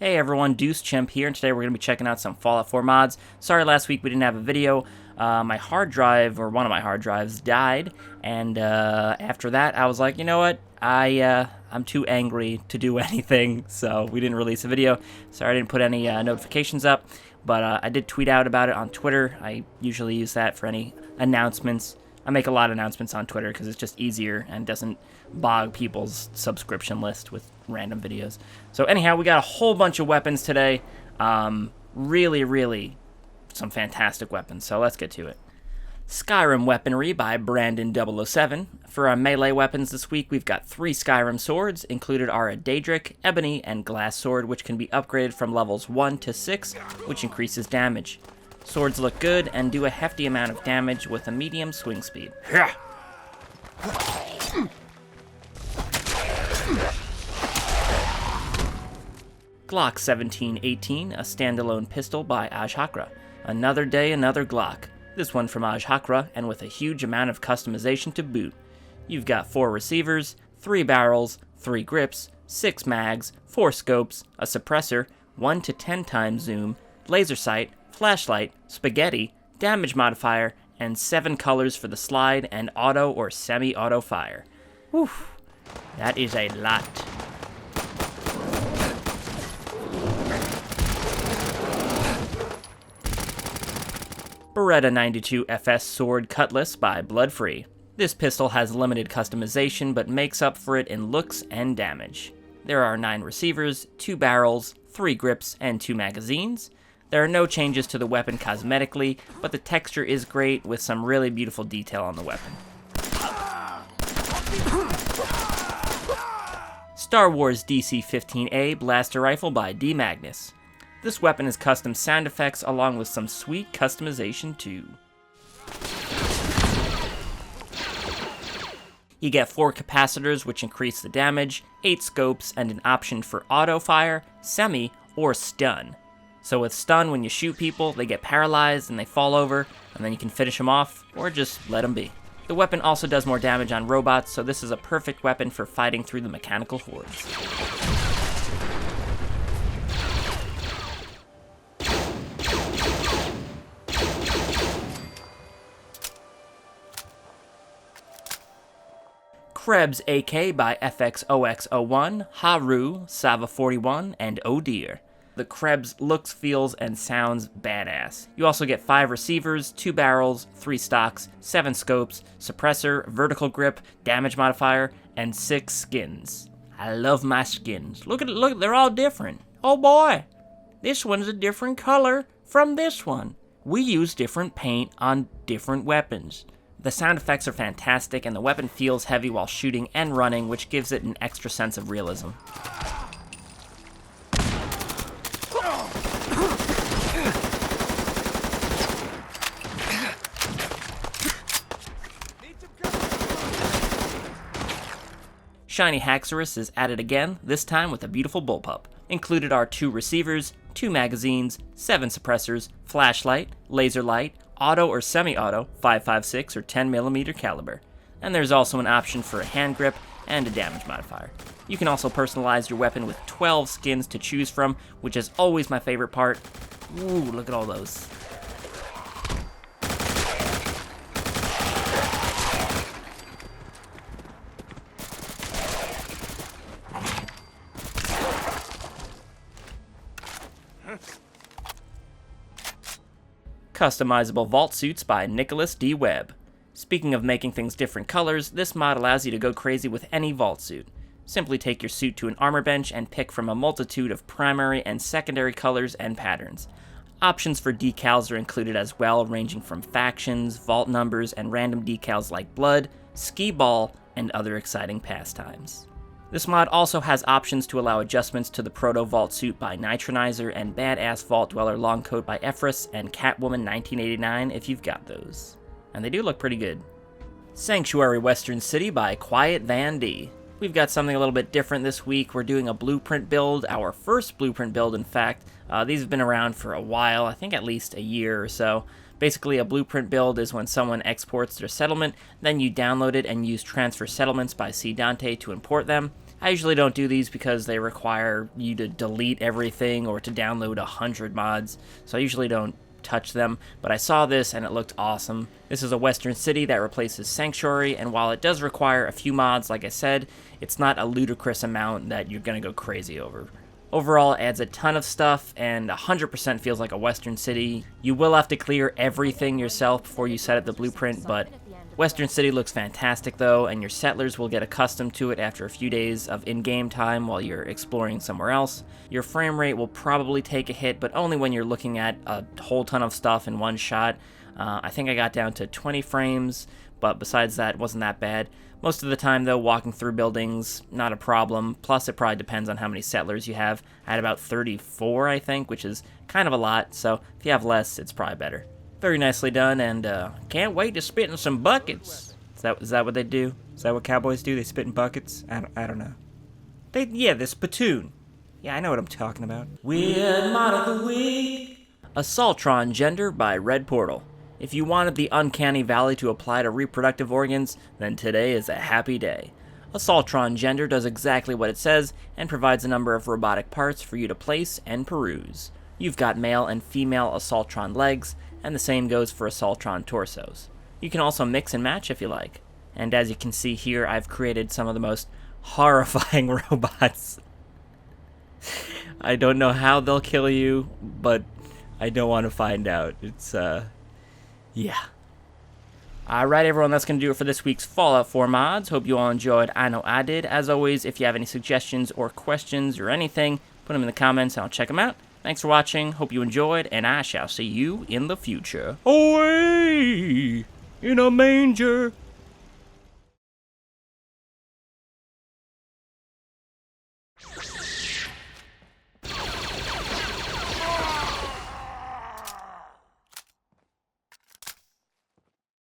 Hey everyone, Deuce Chimp here, and today we're going to be checking out some Fallout 4 mods. Sorry last week we didn't have a video. My hard drive, or one of my hard drives, died, and after that I was like, you know what, I'm too angry to do anything, so we didn't release a video. Sorry I didn't put any notifications up, but I did tweet out about it on Twitter. I usually use that for any announcements. I make a lot of announcements on Twitter because it's just easier and doesn't bog people's subscription list with random videos. So anyhow, we got a whole bunch of weapons today. Really some fantastic weapons, so let's get to it. Skyrim Weaponry by Brandon007. For our melee weapons this week, we've got 3 Skyrim swords. Included are a Daedric, Ebony, and Glass sword, which can be upgraded from levels 1 to 6, which increases damage. Swords look good and do a hefty amount of damage with a medium swing speed. Glock 1718, a standalone pistol by ajhakra. Another day, another Glock. This one from ajhakra, and with a huge amount of customization to boot. You've got 4 receivers, 3 barrels, 3 grips, 6 mags, 4 scopes, a suppressor, 1 to 10 times zoom, laser sight, flashlight, spaghetti, damage modifier, and 7 colors for the slide and auto or semi-auto fire. Whew, that is a lot. Beretta 92 FS Sword Cutlass by BloodFree. This pistol has limited customization but makes up for it in looks and damage. There are 9 receivers, 2 barrels, 3 grips, and 2 magazines. There are no changes to the weapon cosmetically, but the texture is great with some really beautiful detail on the weapon. Star Wars DC-15A Blaster Rifle by DMagnus. This weapon has custom sound effects along with some sweet customization too. You get 4 capacitors which increase the damage, 8 scopes, and an option for auto fire, semi, or stun. So with stun, when you shoot people, they get paralyzed and they fall over, and then you can finish them off, or just let them be. The weapon also does more damage on robots, so this is a perfect weapon for fighting through the mechanical hordes. KREBS AK by FXOX01, Haru, Sava41, and Oh Dear. The KREBS looks, feels, and sounds badass. You also get 5 receivers, 2 barrels, 3 stocks, 7 scopes, suppressor, vertical grip, damage modifier, and 6 skins. I love my skins. Look, they're all different. Oh boy, this one's a different color from this one. We use different paint on different weapons. The sound effects are fantastic, and the weapon feels heavy while shooting and running, which gives it an extra sense of realism. Shiny Haxorus is at it again, this time with a beautiful bullpup. Included are 2 receivers, 2 magazines, 7 suppressors, flashlight, laser light, auto or semi-auto, 5.56 or 10mm caliber. And there's also an option for a hand grip and a damage modifier. You can also personalize your weapon with 12 skins to choose from, which is always my favorite part. Ooh, look at all those. Customizable Vault Suits by nicholasdwebb. Speaking of making things different colors, this mod allows you to go crazy with any vault suit. Simply take your suit to an armor bench and pick from a multitude of primary and secondary colors and patterns. Options for decals are included as well, ranging from factions, vault numbers, and random decals like blood, skee ball, and other exciting pastimes. This mod also has options to allow adjustments to the Proto Vault Suit by Nitronizer and Badass Vault Dweller Long Coat by Efrus and Catwoman 1989 if you've got those. And they do look pretty good. Sanctuary Western City by Quiet Van D. We've got something a little bit different this week. We're doing a blueprint build, our first blueprint build in fact. These have been around for a while, I think at least a year or so. Basically, a blueprint build is when someone exports their settlement, then you download it and use Transfer Settlements by C. Dante to import them. I usually don't do these because they require you to delete everything or to download 100 mods, so I usually don't touch them, but I saw this and it looked awesome. This is a western city that replaces Sanctuary, and while it does require a few mods, like I said, it's not a ludicrous amount that you're gonna go crazy over. Overall, it adds a ton of stuff, and 100% feels like a western city. You will have to clear everything yourself before you set up the blueprint, but Western City looks fantastic though, and your settlers will get accustomed to it after a few days of in-game time while you're exploring somewhere else. Your frame rate will probably take a hit, but only when you're looking at a whole ton of stuff in one shot. I think I got down to 20 frames, but besides that, it wasn't that bad. Most of the time though, walking through buildings, not a problem. Plus, it probably depends on how many settlers you have. I had about 34, I think, which is kind of a lot, so if you have less, it's probably better. Very nicely done, and can't wait to spit in some buckets. Is that what they do? Is that what cowboys do? They spit in buckets? I don't know. They spittoon. Yeah, I know what I'm talking about. Weird Mod of the Week. Assaultron Gender by redportal. If you wanted the uncanny valley to apply to reproductive organs, then today is a happy day. Assaultron Gender does exactly what it says and provides a number of robotic parts for you to place and peruse. You've got male and female Assaultron legs, and the same goes for Assaultron torsos. You can also mix and match if you like. And as you can see here, I've created some of the most horrifying robots. I don't know how they'll kill you, but I don't want to find out. It's, yeah. Alright everyone, that's going to do it for this week's Fallout 4 mods. Hope you all enjoyed. I know I did. As always, if you have any suggestions or questions or anything, put them in the comments and I'll check them out. Thanks for watching, hope you enjoyed, and I shall see you in the future. Away in a manger.